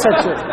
SHO,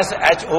SHO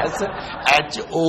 SHO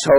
100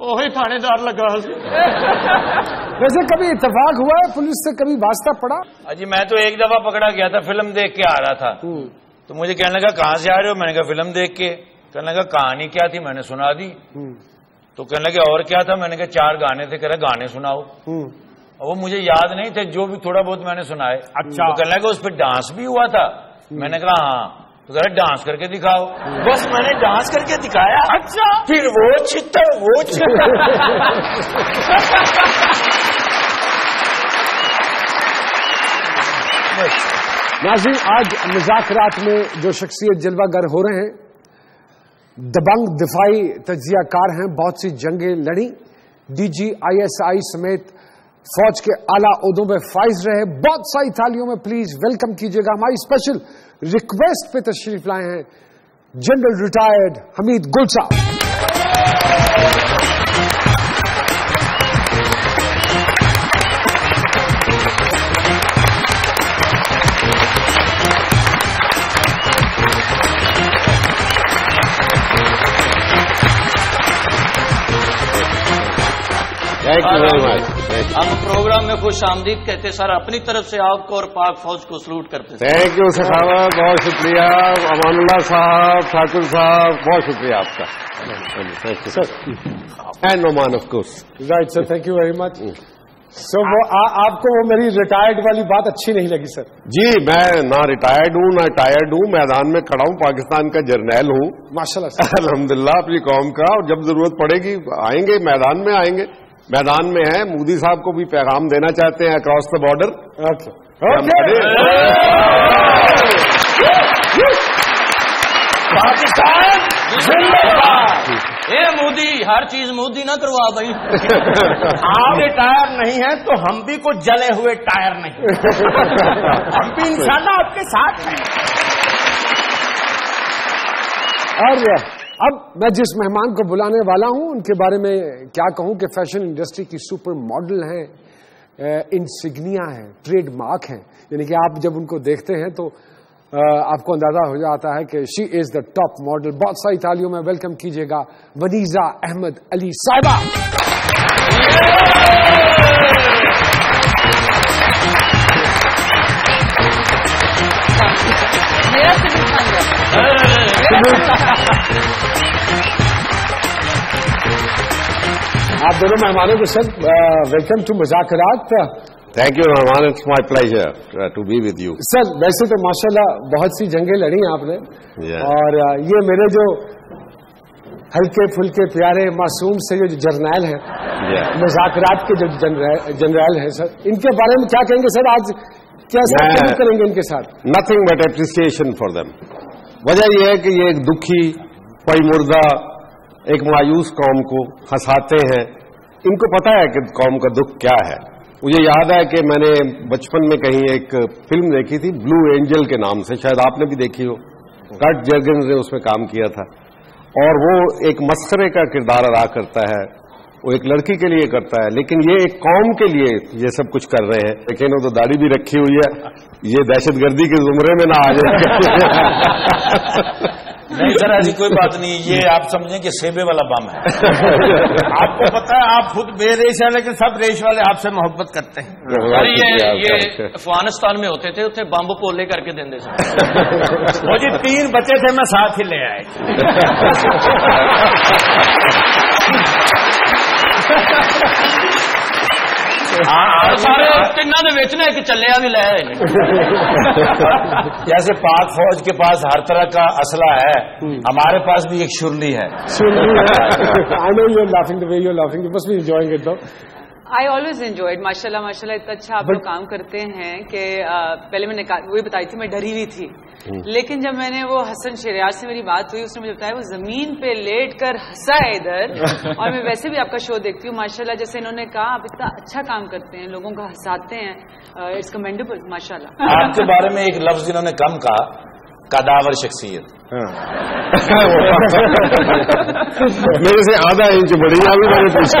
وہی تھانے دار لگا. ویسے کبھی اتفاق ہوا ہے پولیس سے کبھی واسطہ پڑا؟ جی میں تو ایک دفعہ پکڑا گیا تھا, فلم دیکھ کے آ رہا تھا, تو مجھے کہنے لگا کہاں سے آ رہے ہو؟ میں نے کہا فلم دیکھ کے. کہنے لگا کہانی کیا تھی؟ میں نے سنا دی. تو کہنے لگے اور کیا تھا؟ میں نے کہا 4 گانے تھے. کہہ رہے گانے سناؤ. وہ مجھے یاد نہیں تھے, جو بھی تھوڑا بہت میں نے سنائے. اچھا. تو کہنے لگا اس پہ ڈانس بھی ہوا تھا. میں نے کہا ہاں. تو کہہ رہے ڈانس کر کے دکھاؤ. بس میں نے ڈانس کر کے دکھایا. اچھا. پھر وہ چھتر. ناظرین, آج مذاکرات میں جو شخصیت جلوہ گر ہو رہے ہیں, دبنگ دفاعی تجزیہ کار ہیں, بہت سی جنگیں لڑی, DGISI سمیت فوج کے اعلیٰ عہدوں میں فائز رہے. بہت ساری تھالیوں میں پلیز ویلکم کیجیے گا. ہماری اسپیشل ریکویسٹ پہ تشریف لائے ہیں جنرل ریٹائرڈ حمید گل صاحب. ہم پروگرام میں خوش آمدید کہتے سر, اپنی طرف سے آپ کو اور پاک فوج کو سلوٹ کرتے. تھینک یو سخاوت, بہت شکریہ. امان اللہ صاحب, ٹھاکر صاحب, بہت شکریہ آپ کا. And Noman of course. Right sir, thank you very much. So آپ کو وہ میری ریٹائرڈ والی بات اچھی نہیں لگی سر؟ جی میں نہ ریٹائرڈ ہوں نہ ٹائرڈ ہوں, میدان میں کھڑا ہوں, پاکستان کا جرنیل ہوں ماشاءاللہ سر. الحمدللہ اپنی قوم کا, اور جب ضرورت پڑے گی آئیں گے, میدان میں آئیں گے. میدان میں ہیں, مودی صاحب کو بھی پیغام دینا چاہتے ہیں across the border. Pakistan Modi, ہر چیز مودی نہ کروا بھائی. آپ ریٹائر نہیں ہیں تو ہم بھی کچھ جلے ہوئے ٹائر نہیں, ہم بھی انشاءاللہ آپ کے ساتھ ہیں. اور اب میں جس مہمان کو بلانے والا ہوں ان کے بارے میں کیا کہوں کہ فیشن انڈسٹری کی سپر ماڈل ہیں, انسگنیا ہیں, ٹریڈ مارک ہیں. یعنی کہ آپ جب ان کو دیکھتے ہیں تو آپ کو اندازہ ہو جاتا ہے کہ شی از دا ٹاپ ماڈل. بہت ساری تالیوں میں ویلکم کیجیے گا ونیزا احمد علی صاحبہ. آپ دونوں مہمانوں کے ساتھ ویلکم ٹو مذاکرات. Thank you Rehman, it's my pleasure to be with you. Sir ویسے تو ماشاءاللہ بہت سی جنگیں لڑی ہیں آپ نے, اور یہ میرے جو ہلکے پھلکے پیارے معصوم سے جو جرنیل ہیں, مذاکرات کے جو جنرل ہیں سر, ان کے بارے میں کیا کہیں گے سر؟ آج کیسے کریں گے ان کے ساتھ؟ Nothing but appreciation for them. وجہ یہ ہے کہ یہ ایک دکھی پئی مردہ ایک مایوس قوم کو ہنساتے ہیں. ان کو پتا ہے کہ قوم کا دکھ کیا ہے. مجھے یاد ہے کہ میں نے بچپن میں کہیں ایک فلم دیکھی تھی بلو اینجل کے نام سے, شاید آپ نے بھی دیکھی ہو. کرٹ جرگنز نے اس میں کام کیا تھا, اور وہ ایک مسخرے کا کردار ادا کرتا ہے. وہ ایک لڑکی کے لیے کرتا ہے, لیکن یہ ایک قوم کے لیے یہ سب کچھ کر رہے ہیں. لیکن وہ تو داڑھی بھی رکھی ہوئی ہے, یہ دہشت گردی کے زمرے میں نہ آ جائے. نہیں سر ایسی کوئی بات نہیں, یہ آپ سمجھیں کہ سیبے والا بم ہے. آپ کو پتا ہے آپ خود بے ریش ہیں, لیکن سب ریش والے آپ سے محبت کرتے ہیں. یہ افغانستان میں ہوتے تھے, اتنے بمب پولے کر کے دیں. مجھے 3 بچے تھے, میں ساتھ ہی لے آئے. چلیا بھی لے. جیسے پاک فوج کے پاس ہر طرح کا اسلحہ ہے, ہمارے پاس بھی ایک شرلی ہے. I always enjoyed. ماشاء اللہ اتنا اچھا آپ لوگ کام کرتے ہیں کہ پہلے میں نے وہی بتائی تھی, میں ڈری ہوئی تھی, لیکن جب میں نے وہ حسن شریعت سے میری بات ہوئی, اس نے مجھے بتایا وہ زمین پہ لیٹ کر ہنسا ہے ادھر. اور میں ویسے بھی آپ کا شو دیکھتی ہوں ماشاء اللہ, جیسے انہوں نے کہا آپ اتنا اچھا کام کرتے ہیں, لوگوں کو ہنساتے ہیں, اٹس کمینڈیبل ماشاء اللہ. آپ کے بارے میں ایک لفظ انہوں نے کم کہا, کداور شخصیت. میرے سے آدھا انچ بڑی ابھی میں نے پوچھا.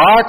8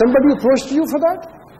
Somebody approached you for that?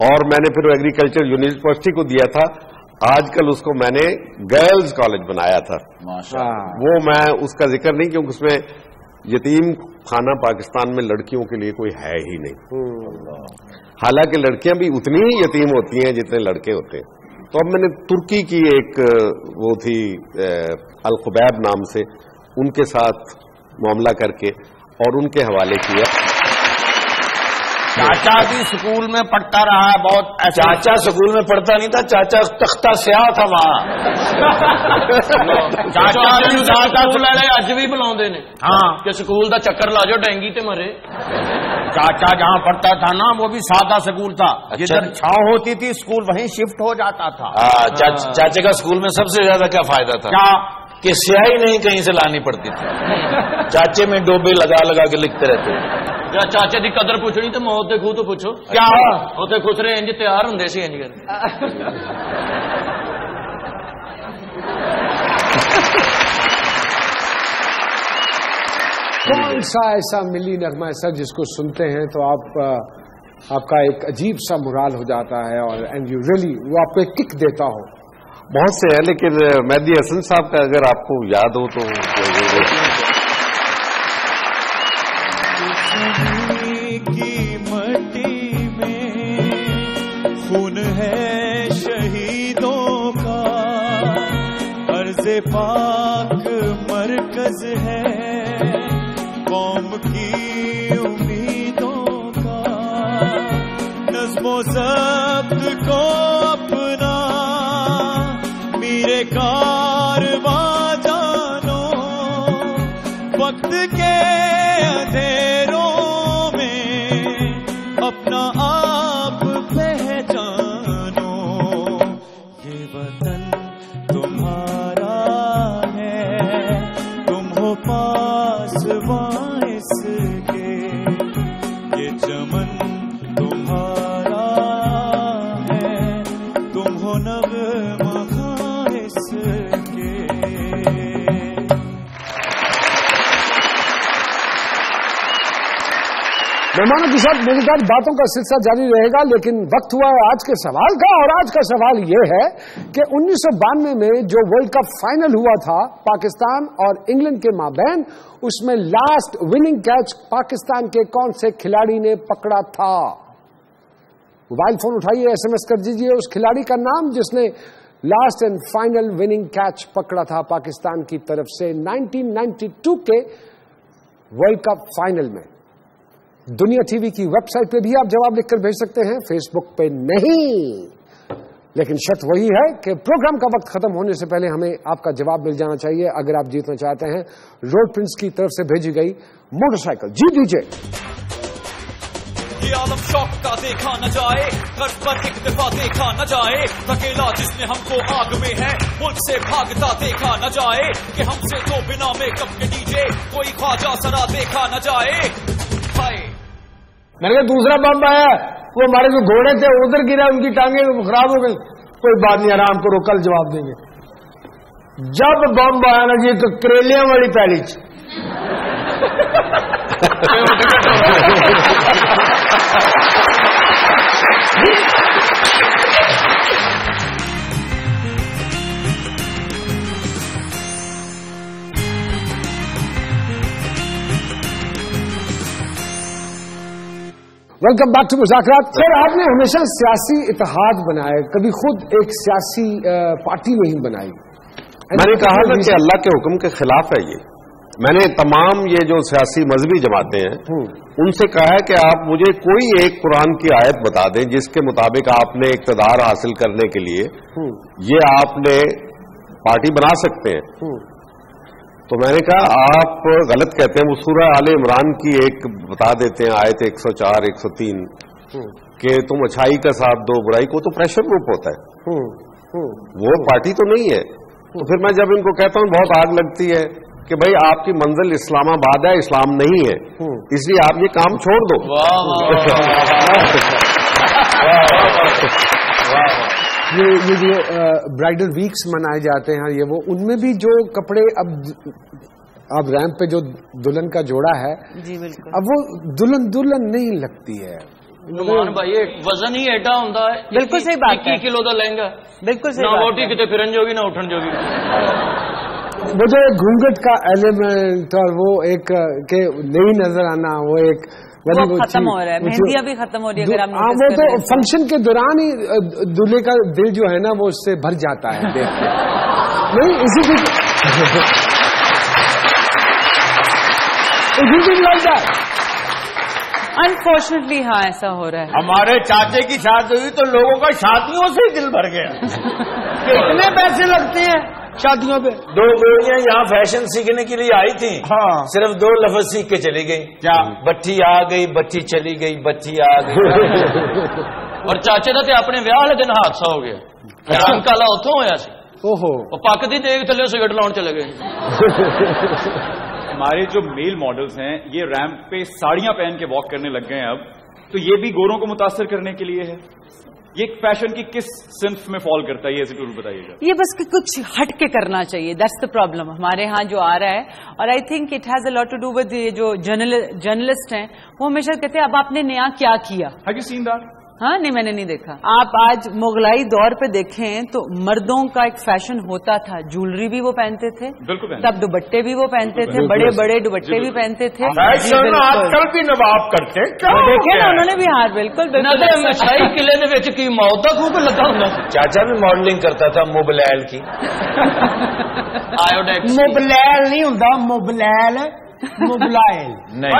اور میں نے پھر ایگریکلچر یونیورسٹی کو دیا تھا. آج کل اس کو میں نے گرلز کالج بنایا تھا. وہ میں اس کا ذکر نہیں کیونکہ اس میں یتیم خانہ پاکستان میں لڑکیوں کے لیے کوئی ہے ہی نہیں. حالانکہ لڑکیاں بھی اتنی ہی یتیم ہوتی ہیں جتنے لڑکے ہوتے ہیں. تو اب میں نے ترکی کی ایک وہ تھی الخبیب نام سے, ان کے ساتھ معاملہ کر کے اور ان کے حوالے کیا. چاچا بھی اسکول میں پڑھتا رہا ہے بہت. چاچا اسکول میں پڑھتا نہیں تھا, چاچا تختہ سیاہ تھا وہاں. اج بھی بلا ہاں کہ سکول دا چکر لا جاؤ ڈینگی تے مرے. چاچا جہاں پڑھتا تھا نا وہ بھی سادہ سکول تھا. جدھر چھاؤں ہوتی تھی اسکول وہیں شفٹ ہو جاتا تھا. چاچے کا اسکول میں سب سے زیادہ کیا فائدہ تھا کیا کہ سیاہی نہیں کہیں سے لانی پڑتی تھی. چاچے میں ڈوبے لگا لگا کے لکھتے رہتے. چاچے دی قدر پوچھنی تو موت دے خو تو پوچھو کیا ہوتے خسرے انج تیار ہوں سی انج کر. کون سا ایسا ملی نغمہ ہے سر جس کو سنتے ہیں تو آپ کا ایک عجیب سا مرال ہو جاتا ہے اور اینڈ یو ریئلی وہ آپ کو ایک کک دیتا ہو؟ بہت سے ہیں, لیکن مہدی حسن صاحب کا اگر آپ کو یاد ہو تو کی مٹی میں خون ہے شہیدوں کا, عرض پاک مرکز ہے قوم کی امیدوں کا, نظم و ضبط کو اپنا میرے کارواں جانو, وقت کے اندھیروں میں اپنا آپ پہچانو, یہ وطن تمہارا ہے تم ہو پاسباں اس کے, یہ چمن تمہارا ہے تم ہو نغمہ خاں اس کے. مہمانوں کے ساتھ مزیدار باتوں کا سلسلہ جاری رہے گا, لیکن وقت ہوا ہے آج کے سوال کا, اور آج کا سوال یہ ہے کہ 1992 میں جو ورلڈ کپ فائنل ہوا تھا پاکستان اور انگلینڈ کے مابین, اس میں لاسٹ وننگ کیچ پاکستان کے کون سے کھلاڑی نے پکڑا تھا؟ موبائل فون اٹھائیے, ایس ایم ایس کر دیجیے اس کھلاڑی کا نام جس نے last and final winning catch پکڑا تھا پاکستان کی طرف سے 1992 کے ورلڈ کپ فائنل میں. دنیا ٹی وی کی ویب سائٹ پہ بھی آپ جواب لکھ کر بھیج سکتے ہیں, فیس بک پہ نہیں. لیکن شرط وہی ہے کہ پروگرام کا وقت ختم ہونے سے پہلے ہمیں آپ کا جواب مل جانا چاہیے اگر آپ جیتنا چاہتے ہیں روڈ پرنس کی طرف سے بھیجی گئی موٹر سائیکل. جی دیجیے. یہ عالم شوق کا دیکھا نہ جائے, قرض پر ایک دفعہ دیکھا نہ جائے, اکیلا جس نے ہم کو آگ میں ہے ملک سے بھاگتا دیکھا نہ جائے, کہ ہم سے تو بنا میک اپ کے ڈی جے کوئی خواجہ سرا دیکھا نہ جائے. میں نے کہا دوسرا بم آیا, وہ ہمارے جو گھوڑے تھے ادھر گرا, ان کی ٹانگیں خراب ہو گئی. کوئی بات نہیں, آرام کرو, کل جواب دیں گے. جب بم آیا نا جی تو کریلیاں والی پہلی ویلکم بیک ٹو مذاکرات. پھر آپ نے ہمیشہ سیاسی اتحاد بنائے, کبھی خود ایک سیاسی پارٹی نہیں بنائی. میں نے کہا تھا کہ اللہ کے حکم کے خلاف ہے یہ. میں نے تمام یہ جو سیاسی مذہبی جماعتیں ہیں ان سے کہا ہے کہ آپ مجھے کوئی ایک قرآن کی آیت بتا دیں جس کے مطابق آپ نے اقتدار حاصل کرنے کے لیے یہ آپ نے پارٹی بنا سکتے ہیں. تو میں نے کہا آپ غلط کہتے ہیں, وہ سورہ آل عمران کی ایک بتا دیتے ہیں آیت 104 103 کہ تم اچھائی کا ساتھ دو برائی کو, تو پریشر گروپ ہوتا ہے, وہ پارٹی تو نہیں ہے. تو پھر میں جب ان کو کہتا ہوں بہت آگ لگتی ہے کہ بھائی آپ کی منزل اسلام آباد ہے, اسلام نہیں ہے, اس لیے آپ یہ کام چھوڑ دو. یہ جو برائڈل ویکس منائے جاتے ہیں یہ وہ, ان میں بھی جو کپڑے اب ریمپ پہ جو دلہن کا جوڑا ہے, جی بالکل, اب وہ دلہن نہیں لگتی ہے, نمان بھائی وزن ہی ایڈا ہوتا ہے. بالکل صحیح بات ہے. 21 کلو کا لہنگا بالکل صحیح. نہ ووٹی کتنے پھرن جوگی نہ اٹھن جوگی. مجھے گھونگٹ کا ایلیمنٹ اور وہ ایک کہ نہیں نظر آنا وہ ایک ختم ہو رہا ہے. مہندیاں بھی ختم ہو رہی ہے. اگر آپ وہ تو فنکشن کے دوران ہی دلہے کا دل جو ہے نا وہ اس سے بھر جاتا ہے دیکھ کے. نہیں اسی لگتا ہے. انفارچونیٹلی ہاں ایسا ہو رہا ہے. ہمارے چاچے کی شادی ہوئی تو لوگوں کا شادیوں سے ہی دل بھر گیا. کتنے پیسے لگتے ہیں شادیوں پہ؟ 2 گولیاں یہاں فیشن سیکھنے کے لیے آئی تھیں. ہاں صرف 2 لفظ سیکھ کے چلی گئی. کیا بچی آ گئی, بچی چلی گئی, بچی آ گئی. اور چاچے کا اپنے ویاہ والے دن حادثہ ہو گیا. رنگ کالا اتوں ہوا سی. پک دی دیکھ تھلے سگٹ لاؤن چلے گئے. ہمارے جو میل ماڈلز ہیں یہ ریمپ پہ ساڑیاں پہن کے واک کرنے لگ گئے ہیں اب. تو یہ بھی گوروں کو متاثر کرنے کے لیے ہے. یہ فیشن کی کس صنف میں فال کرتا ہے یہ ضرور بتائیے گا. یہ بس کچھ ہٹ کے کرنا چاہیے. دیٹس دا پرابلم ہمارے ہاں جو آ رہا ہے. اور I think it has a lot to do with یہ جو جرنلسٹ ہیں وہ ہمیشہ کہتے ہیں اب آپ نے نیا کیا کیا. Have you seen that? ہاں نہیں میں نے نہیں دیکھا. آپ آج مغلائی دور پہ دیکھیں تو مردوں کا ایک فیشن ہوتا تھا. جولری بھی وہ پہنتے تھے, بالکل تب دوپٹے بھی وہ پہنتے تھے, بڑے بڑے دوپٹے بھی پہنتے تھے. آج کل بھی نواب کرتے دیکھیں نا انہوں نے بھی. ہاں بالکل شاہی قلعے کی موت کا خوب لگا ہونا. چاچا بھی ماڈلنگ کرتا تھا موبلائل کی. موبلائل نہیں ہوتا, موبلائل موبلائل نہیں.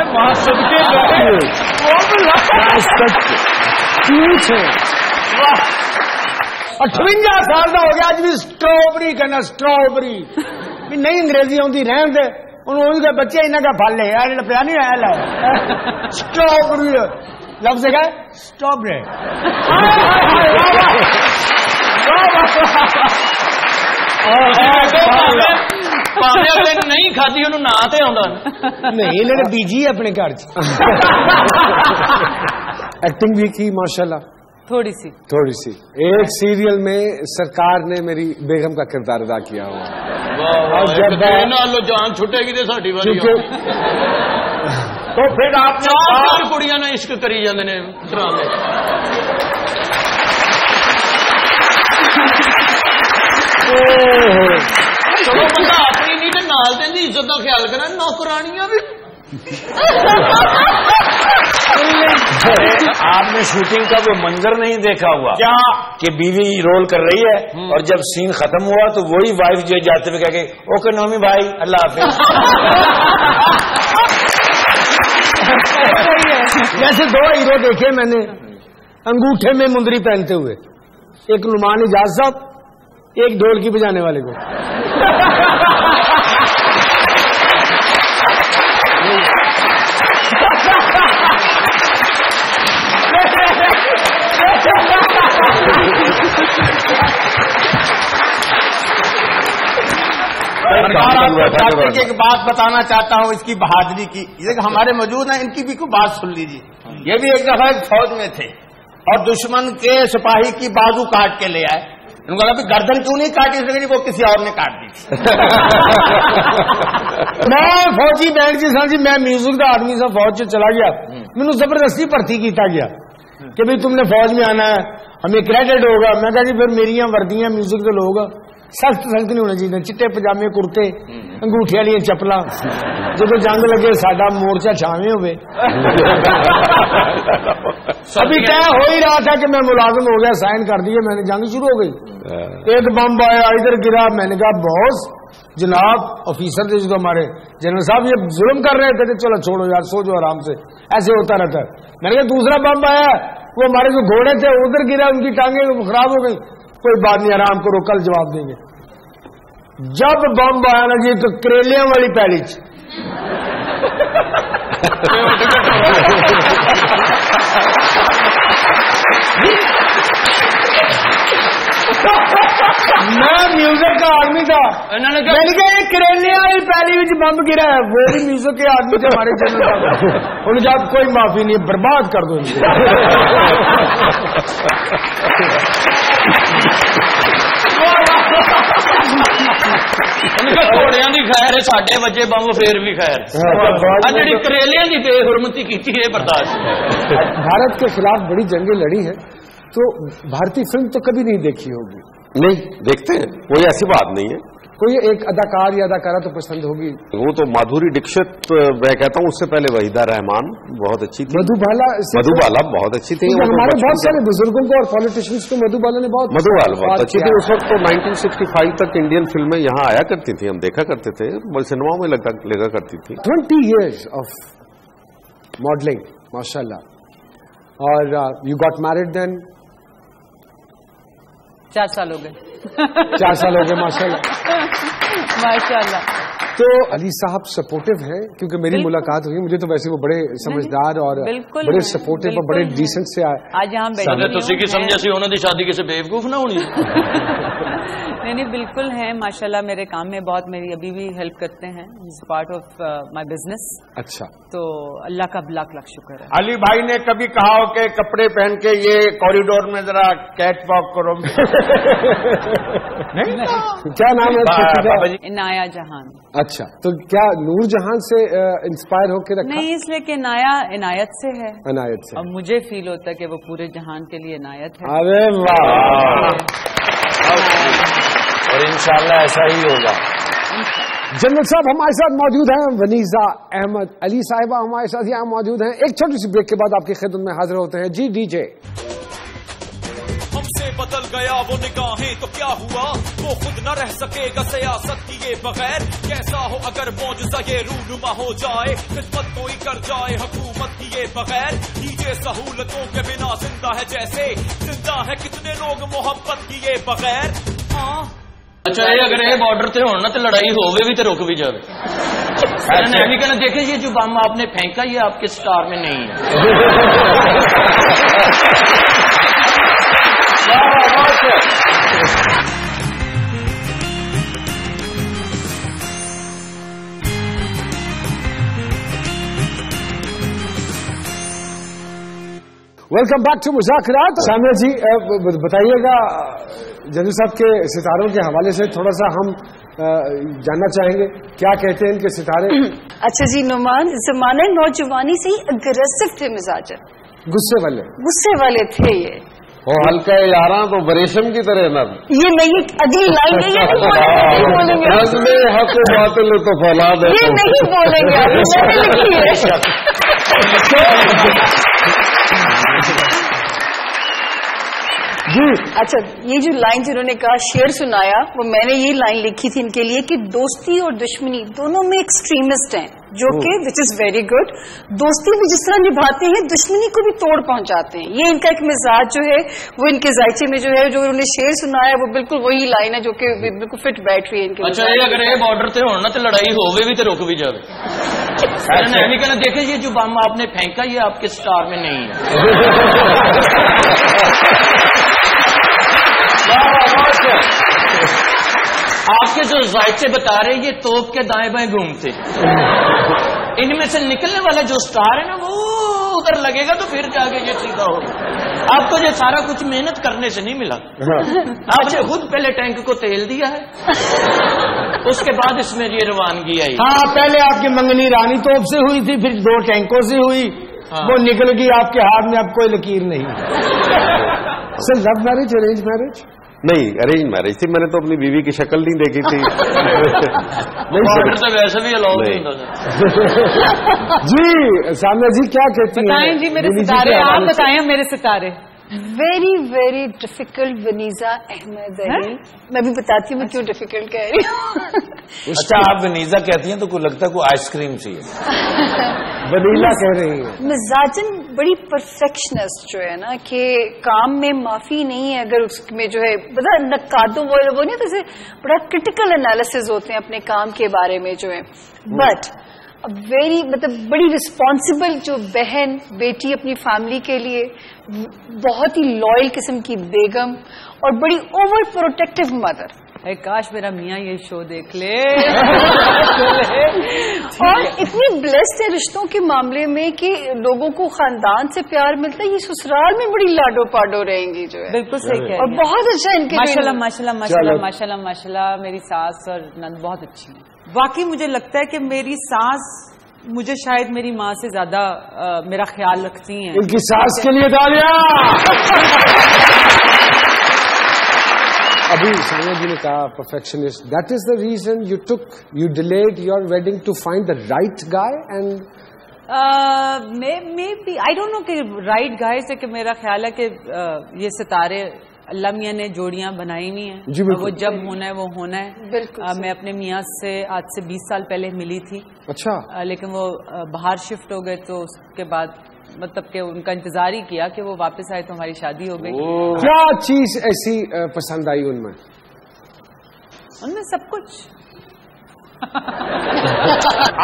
58 سال کا ہو گیا اج بھی سٹرابری کہنا. سٹرابری نہیں انگریزی آتی رہن دے. انہوں بچے انہیں کا پل لے پیا نہیں آیا لا. سٹرابری لفظ ہے سٹرابری. نہیں کھادی انہوں نہ آتے آتا نہیں. انہوں نے بیجی اپنے گھر. ایکٹنگ بھی کی ماشاءاللہ تھوڑی سی. ایک سیریل میں سرکار نے میری بیگم کا کردار ادا کیا ہوا. جان چھٹے گی ساری باری. تو پھر آپ نے کڑیاں نے عشق کری جاندے نے ڈرامے. چلو بندہ اپنی نہیں تو نال دین دی عزت کا خیال کرنا. نوکرانیاں بھی آپ نے شوٹنگ کا وہ منظر نہیں دیکھا ہوا کیا کہ بیوی رول کر رہی ہے اور جب سین ختم ہوا تو وہی وائف جو جاتے ہوئے کہہ گئی اوکے نومی بھائی اللہ حافظ. جیسے 2 ہیرو دیکھے میں نے انگوٹھے میں مندری پہنتے ہوئے. ایک نعمان اجاز صاحب, ایک ڈھولکی بجانے والے کو. ایک بات بتانا چاہتا ہوں اس کی بہادری کی. یہ ہمارے موجود ہیں, ان کی بھی کوئی بات سن لیجیے. یہ بھی ایک دفعہ ایک فوج میں تھے اور دشمن کے سپاہی کی بازو کاٹ کے لے آئے. ان کو کہا گردن کیوں نہیں کاٹی, اس لیے وہ کسی اور نے کاٹ دی. میں فوجی بینک جی سر جی میں میوزک کا آدمی سا فوج سے چلا گیا. مینو زبردستی بھرتی کیتا گیا کہ بھائی تم نے فوج میں آنا ہے, ہمیں کریڈٹ ہوگا. میں کہا جی پھر میری وردیاں میوزک کے لوگ سخت نہیں ہونے چاہیے. چٹے پجامے کرتے انگوٹھی والی چپل. جب جنگ لگے ساڈا مورچہ چھاویں ہوئے. ابھی طے ہو ہی رہا تھا کہ میں ملازم ہو گیا, سائن کر دیے, میں نے جنگ شروع ہو گئی. ایک بم آیا ادھر گرا. میں نے کہا باس جناب آفیسر تھے جو ہمارے جنرل صاحب یہ ظلم کر رہے تھے. چلو چھوڑو یار سو جو آرام سے, ایسے ہوتا رہتا ہے. میں نے کہا دوسرا بم آیا, وہ ہمارے جو گھوڑے تھے ادھر گرا, ان کی ٹانگیں خراب ہو گئی. کوئی بات نہیں آرام کرو کل جواب دیں گے. جب بم آیا نا جی تو کریلیاں والی پیلی میں میوزک کا آدمی تھا. میں نے کہا یہ کریلیاں والی پیلی بم گرا ہے. وہ بھی میوزک کے آدمی تھے ہمارے چینل. انہوں نے کہا کوئی معافی نہیں, برباد کر دو. گھوڑیاں دی خیر ہے ساڈے وجے بم پھر بھی خیر جی کریلیاں دی بے حرمتی کی ہے برداشت. بھارت کے خلاف بڑی جنگیں لڑی ہیں تو بھارتی فلم تو کبھی نہیں دیکھی ہوگی؟ نہیں دیکھتے ہیں, کوئی ایسی بات نہیں ہے. کوئی ایک اداکار یا اداکارہ تو پسند ہوگی. وہ تو مادھوری دکشت میں کہتا ہوں, اس سے پہلے وحیدہ رحمان بہت اچھی تھی. مدھو بالا بہت اچھی تھی. ہمارے بہت سارے بزرگوں کو اور پالیٹیشینس کو مدھو بالا نے بہت اچھی تھی. اس وقت تو 1965 تک انڈین فلمیں یہاں آیا کرتی تھیں, ہم دیکھا کرتے تھے, سنیماؤں میں لگا کرتی تھی. 20 years آف ماڈلنگ ماشاء اللہ. اور یو گاٹ میرڈ دین؟ 4 سال ہو گئے. 4 سال ہو گئے ماشاء اللہ. ماشاء اللہ. تو علی صاحب سپورٹو ہیں, کیونکہ میری ملاقات ہوئی, مجھے تو ویسے وہ بڑے سمجھدار اور بڑے سپورٹو اور بڑے ڈیسنٹ سے آئے. آج یہاں بیٹھے تسی کی سمجھا سی انہوں دی شادی کسی بیوقوف نہ ہونی. نہیں بالکل ہیں ماشاءاللہ. میرے کام میں بہت میری ابھی بھی ہیلپ کرتے ہیں. Part of my business. اچھا. تو اللہ کا لاکھ لاکھ شکر ہے. علی بھائی نے کبھی کہا ہو کہ کپڑے پہن کے یہ کوریڈور میں ذرا کیٹ واک کرو؟ کیا نام ہے؟ عنایہ جہان. اچھا, تو کیا نور جہان سے انسپائر ہو کے رکھا؟ نہیں, اس لیے کہ عنایہ عنایت سے ہے. عنایت سے. اور مجھے فیل ہوتا ہے کہ وہ پورے جہان کے لیے عنایت ہے. ارے واہ. اور انشاءاللہ ایسا ہی ہوگا. جنرل صاحب ہمارے ساتھ موجود ہیں, ونیزا احمد علی صاحبہ ہمارے ساتھ یہاں موجود ہیں. ایک چھوٹی سی بریک کے بعد آپ کی خدمت میں حاضر ہوتے ہیں. G D J. ہم سے بدل گیا وہ نگاہیں تو کیا ہوا, وہ خود نہ رہ سکے گا سیاست کیے بغیر. کیسا ہو اگر معجزہ یہ رونما ہو جائے, خدمت کوئی کر جائے حکومت کیے بغیر. دیجیے سہولتوں کے بنا زندہ ہے جیسے زندہ ہے کتنے لوگ محبت کیے بغیر. اچھا یہ اگر یہ بارڈر تے ہونا تو لڑائی ہوگی بھی تو رک بھی جائے. میں بھی کہنا دیکھیں یہ جو بم آپ نے پھینکا یہ آپ کے سٹار میں نہیں ہے. ویلکم بیک ٹو مذاکرات. سامع جی بتائیے گا, جنرل صاحب کے ستاروں کے حوالے سے تھوڑا سا ہم جاننا چاہیں گے, کیا کہتے ہیں ان کے ستارے؟ اچھا جی, نعمان زمانے نوجوانی سے ہی اگریسو تھے مزاج, غصے والے تھے یہ. اور ہلکا یاراں تو بریشم کی طرح نہ. یہ نہیں اگلی لائن ہے, یہ نہیں بولیں گے. حق باطل تو پھیلا دے, یہ نہیں بولیں گے. جی اچھا, یہ جو لائن جنہوں نے کہا شعر سنایا, وہ میں نے یہ لائن لکھی تھی ان کے لیے کہ دوستی اور دشمنی دونوں میں ایکسٹریمسٹ ہیں, جو کہ وچ از ویری گڈ. دوستی بھی جس طرح نبھاتے ہیں دشمنی کو بھی توڑ پہنچاتے ہیں. یہ ان کا ایک مزاج جو ہے وہ ان کے ذائقے میں جو ہے جو انہوں نے شعر سنایا وہ بالکل وہی لائن ہے جو کہ بالکل فٹ بیٹھ رہی ہے ان کے. اچھا یہ اگر یہ بارڈر تے ہونا تو لڑائی ہوگی بھی تو رک بھی جائے. میں بھی کہنا دیکھیں یہ جو بم آپ نے پھینکا یہ آپ کے سٹار میں نہیں ہے. آپ کے جو ذائقے بتا رہے ہیں یہ توپ کے دائیں بائیں گھومتے, ان میں سے نکلنے والا جو سٹار ہے نا وہ ادھر لگے گا تو پھر جا کے یہ سیدھا ہوگا. آپ کو یہ سارا کچھ محنت کرنے سے نہیں ملا. آپ نے خود پہلے ٹینک کو تیل دیا ہے, اس کے بعد اس میں یہ روانگی آئی. ہاں, پہلے آپ کی منگنی رانی توپ سے ہوئی تھی, پھر 2 ٹینکوں سے ہوئی, وہ نکل گئی آپ کے ہاتھ میں, اب کوئی لکیر نہیں. سر لو میرج ارینج میرج؟ نہیں, ارینج میرج تھی. میں نے تو اپنی بیوی کی شکل نہیں دیکھی تھی. ویسے بھی الاؤ نہیں ہوتا. جی سامع جی کیا کہتی ہیں؟ بتائیں جی میرے ستارے, آپ بتائیں میرے ستارے. ویری ویری ڈیفیکلٹ ونیزا احمد علی. میں بھی بتاتی ہوں میں کیوں ڈیفیکلٹ کہہ رہی ہوں. اچھا آپ ونیزا کہتی ہیں تو کوئی لگتا ہے کوئی آئس کریم سی ہے. ونیلا کہہ رہی ہیں. مزاجن بڑی پرفیکشنسٹ جو ہے نا, کہ کام میں معافی نہیں ہے اگر اس میں جو ہے پتا نقادوں وہ نہیں جیسے بڑا کرٹیکل انالیسز ہوتے ہیں اپنے کام کے بارے میں جو ہے, بٹ ویری مطلب بڑی رسپانسبل جو بہن بیٹی اپنی فیملی کے لیے, بہت ہی لائل قسم کی بیگم, اور بڑی اوور پروٹیکٹیو مدر. اے کاش میرا میاں یہ شو دیکھ لے. اور اتنی بلیسڈ ہے رشتوں کے معاملے میں کہ لوگوں کو خاندان سے پیار ملتا ہے. یہ سسرال میں بڑی لاڈو پاڈو رہیں گی جو ہے. بالکل صحیح کہہ رہی ہیں. اور بہت اچھا ان کے ماشاءاللہ ماشاءاللہ ماشاءاللہ ماشاءاللہ ماشاءاللہ میری ساس اور نند بہت اچھی ہیں. واقعی مجھے لگتا ہے کہ میری ساس مجھے شاید میری ماں سے زیادہ میرا خیال رکھتی ہیں. ان کی ساس کے لیے تالیاں. ابھی ثانیہ جی نے کہا perfectionist. That is the reason you delayed your wedding to find the right guy. And I don't know کہ رائٹ گائے سے کہ میرا خیال ہے کہ یہ ستارے اللہ میاں نے جوڑیاں بنائی ہوئی ہیں. جی بالکل. وہ جب ہونا ہے وہ ہونا ہے. بالکل. میں اپنے میاں سے آج سے 20 سال پہلے ملی تھی. اچھا. لیکن وہ باہر شفٹ ہو گئے تو اس کے بعد مطلب کہ ان کا انتظار ہی کیا کہ وہ واپس آئے تو ہماری شادی ہو گئی. کیا چیز ایسی پسند آئی ان میں؟ ان میں سب کچھ.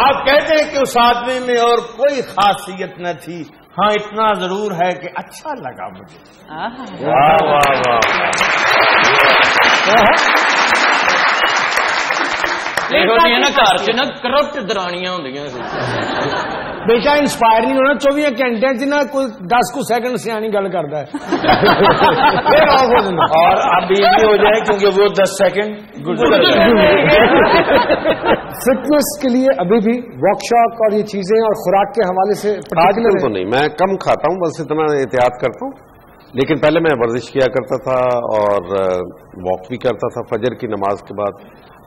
آپ کہتے ہیں کہ اس آدمی میں اور کوئی خاصیت نہ تھی. ہاں اتنا ضرور ہے کہ اچھا لگا مجھے. واہ واہ واہ. نا گھر چ نا کرپٹ درانیاں ہوں. بیٹا انسپائر نہیں ہونا. 24 گھنٹے چ نہ کوئی 10 کو سیکنڈ سیانی گل کرتا ہے. اور اب یہ بھی ہو جائے کیونکہ وہ 10 سیکنڈ گزر فٹنس کے لیے ابھی بھی واک شاک اور یہ چیزیں اور خوراک کے حوالے سے آج کل تو نہیں. میں کم کھاتا ہوں, بس اتنا احتیاط کرتا ہوں. لیکن پہلے میں ورزش کیا کرتا تھا اور واک بھی کرتا تھا فجر کی نماز کے بعد.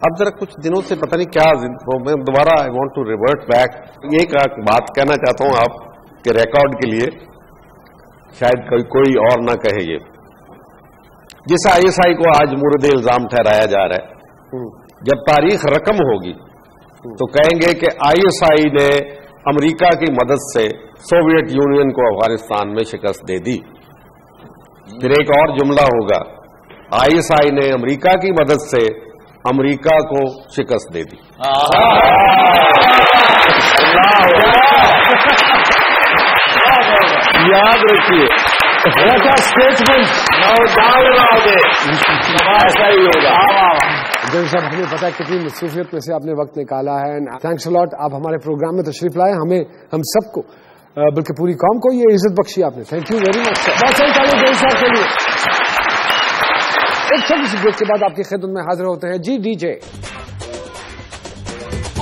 اب ذرا کچھ دنوں سے پتہ نہیں کیا میں دوبارہ I want to revert back. یہ بات کہنا چاہتا ہوں آپ کے ریکارڈ کے لیے, شاید کوئی اور نہ کہے. یہ جس ISI کو آج مورد الزام ٹھہرایا جا رہا ہے, جب تاریخ رقم ہوگی تو کہیں گے کہ ISI نے امریکہ کی مدد سے سوویت یونین کو افغانستان میں شکست دے دی. پھر ایک اور جملہ ہوگا, ISI نے امریکہ کی مدد سے امریکہ کو شکست دے دی. یاد رکھیے اسٹیٹمنٹ ایسا ہی ہوگا. جن صاحب ہمیں پتا ہے کتنی مصروفیت میں سے آپ نے وقت نکالا ہے. Thanks allot. آپ ہمارے پروگرام میں تشریف لائے. ہمیں ہم سب کو بلکہ پوری قوم کو یہ عزت بخشی آپ نے. تھینک یو ویری مچ. بہت ساری تعلیم جن صاحب کے لیے. ایک چھوٹی سی بریک کے بعد آپ کی خدمت میں حاضر ہوتے ہیں. G D J.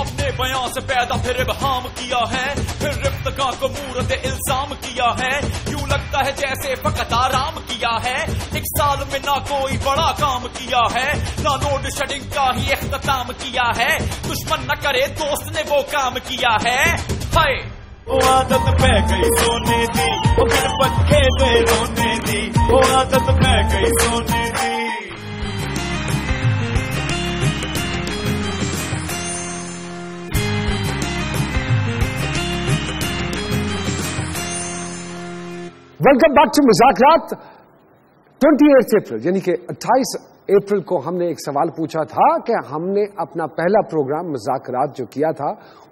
اپنے بیان سے پیدا پھر ابہام کیا ہے, پھر ارتقا کو مورد الزام کیا ہے. یوں لگتا ہے جیسے فقط آرام کیا ہے. 1 سال میں نہ کوئی بڑا کام کیا ہے, نہ لوڈ شیڈنگ کا ہی اختتام کیا ہے. دشمن نہ کرے دوست نے وہ کام کیا ہے. ہائے وہ عادت پہ گئی سونے دی, وہ پھر پکے دے رونے دی. وہ عادت پہ گئی سونے دی. ویلکم بیک ٹو مذاکرات. 28 اپریل یعنی کہ 28 اپریل کو ہم نے ایک سوال پوچھا تھا کہ ہم نے اپنا پہلا پروگرام مذاکرات جو کیا تھا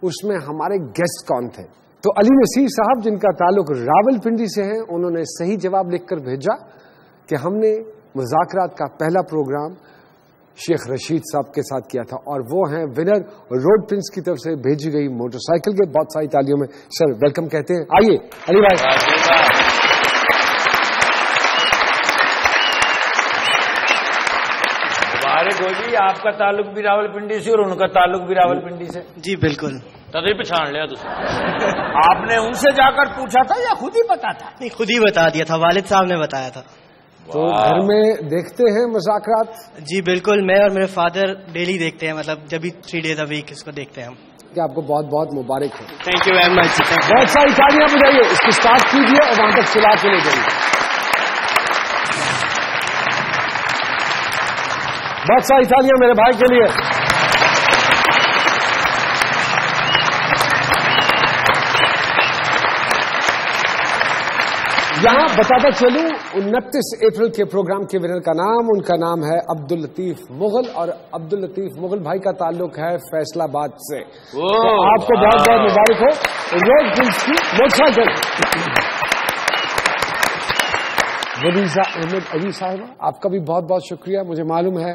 اس میں ہمارے گیسٹ کون تھے. تو علی نصیر صاحب جن کا تعلق راول پنڈی سے ہے, انہوں نے صحیح جواب لکھ کر بھیجا کہ ہم نے مذاکرات کا پہلا پروگرام شیخ رشید صاحب کے ساتھ کیا تھا, اور وہ ہیں ونر روڈ پرنس کی طرف سے بھیجی گئی موٹر سائیکل کے. بہت ساری تالیوں میں سر ویلکم کہتے ہیں. آئیے علی بھائی. جی آپ کا تعلق بھی راول پنڈی سے اور ان کا تعلق بھی راول پنڈی سے. جی بالکل. تبھی پچھان لیا تو آپ نے ان سے جا کر پوچھا تھا یا خود ہی پتا تھا؟ نہیں, خود ہی بتا دیا تھا, والد صاحب نے بتایا تھا. تو گھر میں دیکھتے ہیں مذاکرات؟ جی بالکل, میں اور میرے فادر ڈیلی دیکھتے ہیں, مطلب جب بھی 3 days a week اس کو دیکھتے ہیں ہم. کہ آپ کو بہت بہت مبارک ہے. تھینک یو ویری مچ. بہت ساری تالیاں بجائیے. اس کو اسٹارٹ کیجیے اور وہاں تک چلا کے لے جائیے. بہت ساری تالیاں میرے بھائی کے لیے. یہاں بتاتا چلوں 29 اپریل کے پروگرام کے ونر کا نام, ان کا نام ہے عبداللطیف مغل, اور عبداللطیف مغل بھائی کا تعلق ہے فیصل آباد سے. تو آپ کو بہت بہت مبارک ہو. روڈ پرنس کی موٹر سائیکل. ونیزا احمد علی صاحبہ, آپ کا بھی بہت بہت شکریہ. مجھے معلوم ہے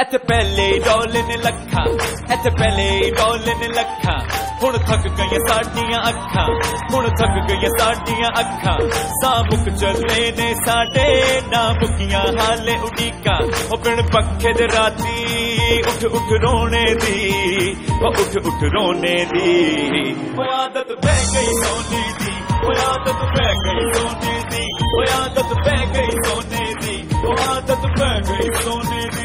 ਇੱਥੇ ਪਹਿਲੇ ਡੋਲੇ ਨੇ ਲੱਖਾਂ, ਇੱਥੇ ਪਹਿਲੇ ਡੋਲੇ ਨੇ ਲੱਖਾਂ, ਹੁਣ ਥੱਕ ਗਈਆਂ ਸਾਡੀਆਂ ਅੱਖਾਂ, ਹੁਣ ਥੱਕ ਗਈਆਂ ਸਾਡੀਆਂ ਅੱਖਾਂ, ਸਾਹ ਮੁੱਕ ਚੱਲੇ ਨੇ ਸਾਡੇ ਨਾ ਮੁੱਕੀਆਂ ਹਾਲੇ ਉਡੀਕਾਂ, ਉਹ ਬਿਨ ਪੱਖੇ ਦੇ ਰਾਤੀ ਉੱਠ ਉੱਠ ਰੋਣੇ ਦੀ, ਉਹ ਉੱਠ ਉੱਠ ਰੋਣੇ ਦੀ, ਉਹ ਆਦਤ ਪੈ ਗਈ ਸੋਨੇ ਦੀ, ਉਹ ਆਦਤ ਪੈ ਗਈ ਸੋਨੇ ਦੀ, ਉਹ ਆਦਤ ਪੈ ਗਈ ਸੋਨੇ ਦੀ, ਉਹ ਆਦਤ ਪੈ ਗਈ ਸੋਨੇ ਦੀ.